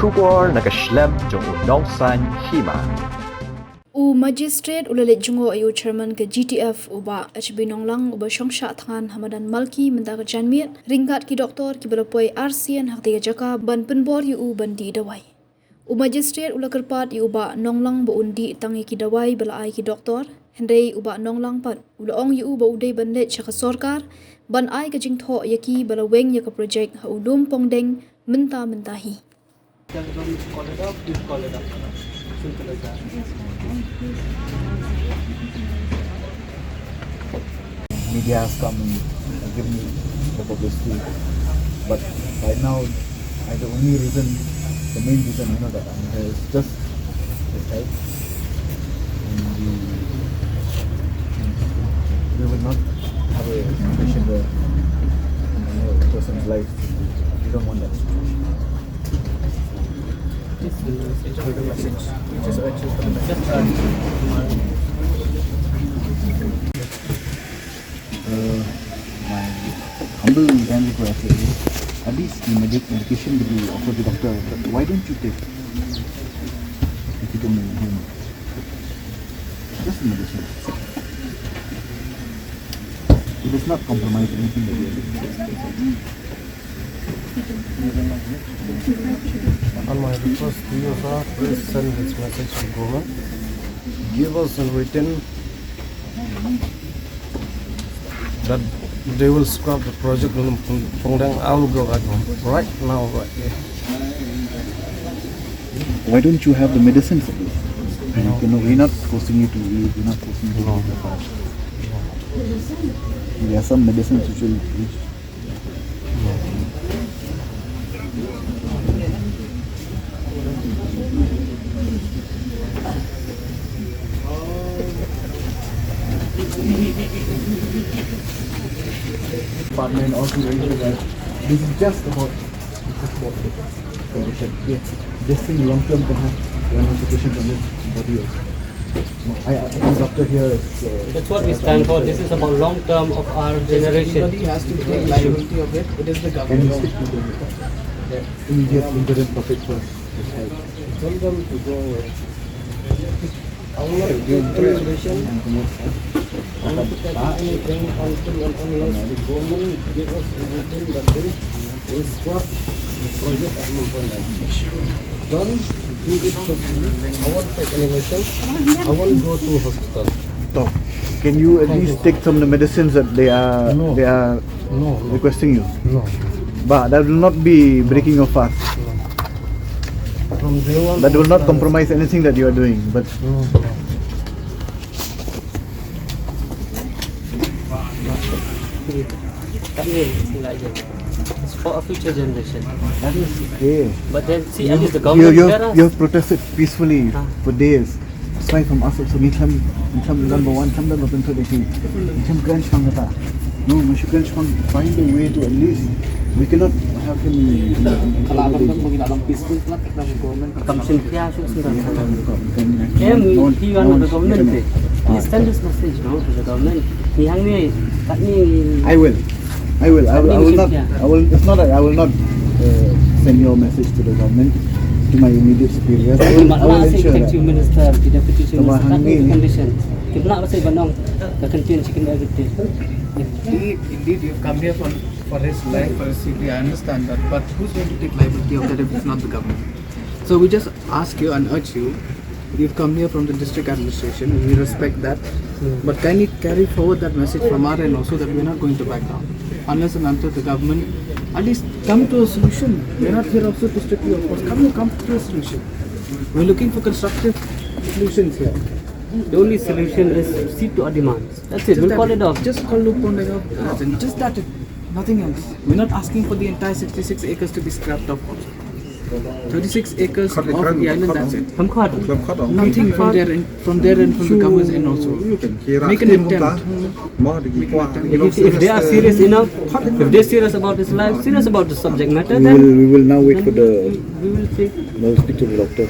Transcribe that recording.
Shubor nakaslem jong Nonglang Hima. Magistrate ulale jungo ayu chairman ke GTF uba HB Nonglang uba shongsha thangan Hamadan Malki mendaga janmiat ringkat ki doktor ki belapoi RCN haktiga jaka ban penbor yu bandi dawai. Magistrate ula kerpat yu uba Nonglang ba undi tangi ki dawai bela ai ki doktor hendai uba Nonglang pat ula ong yu ba udai banlet chaka Sorkar ban ai ke Jingthoh yaki bela Weng ya ke Projek ha Lumpongdeng mentahi. Media has come and give me the publicity, but right now, the only reason, the main reason, that I'm here is just this type, and we will not have a situation where a person's life. We don't want that situation. My humble and request is at least the medication will be offered to the doctor, but why don't you take if you can home? Just the medicine. It does not compromise anything that we are doing. On my request to you, sir, please send this message to government. Give us in written that they will scrap the project Lumpongdeng. I will go back home right now, right here. Why don't you have the medicines at least? We're not forcing you to eat. We're not forcing you to eat the fast. There are some medicines which will reach. Department also raised that this is just about condition. Yes, this thing long term can have ramifications on this body also. I think doctor here is. That's what we stand for. This is about long term of our generation. Everybody has to take liability of it. It is the Can you government. stick to the immediate interim profit first? Tell them to go away. I will not give resolution. I will not take anything until and unless the government give us everything that they will stop the project of Lumpongdeng. Don't do it for free. I won't take any medicine. I won't go to hospital. So, can you at least take some of the medicines that they are No. requesting you? No. But that will not be breaking your fast. From day one. That will not compromise anything that you are doing. But No. It's for a future generation. that is okay. But then see, at least the government You hear us. have protested peacefully for days. That's why from us also, number one, no, we should find a way to at least, we cannot have him. Kalau abang mungkin dalam peaceful lah kita government. Kamsin kaya sudah. He want the government. He send this message to the government. Yang ni, kat ni. I will not. It's not that I will not send your message to the government, to my immediate superiors. I will ensure that. Minister, the deputy minister, Sama kat ni hangi. condition. Kita nak pasal bandang, the contain chicken everything. Indeed, you've come here for his life, for his safety. I understand that, but who's going to take liability of that if it's not the government? So we just ask you and urge you. You've come here from the district administration. We respect that, but can you carry forward that message from our end also that we're not going to back down unless and until the government at least come to a solution. We're not here also to strictly oppose. Come to a solution. We're looking for constructive solutions here. The only solution is see to our demands. That's it. We'll call it off. Just call Lumpongdeng off. Just that. Nothing else. We're not asking for the entire 66 acres to be scrapped off. 36 acres of the island. That's it. Nothing from there and from the government's end also. Make an attempt. If they are serious enough, if they're serious about his life, serious about the subject matter, We then will now wait for the. we will see. We'll speak to the doctor.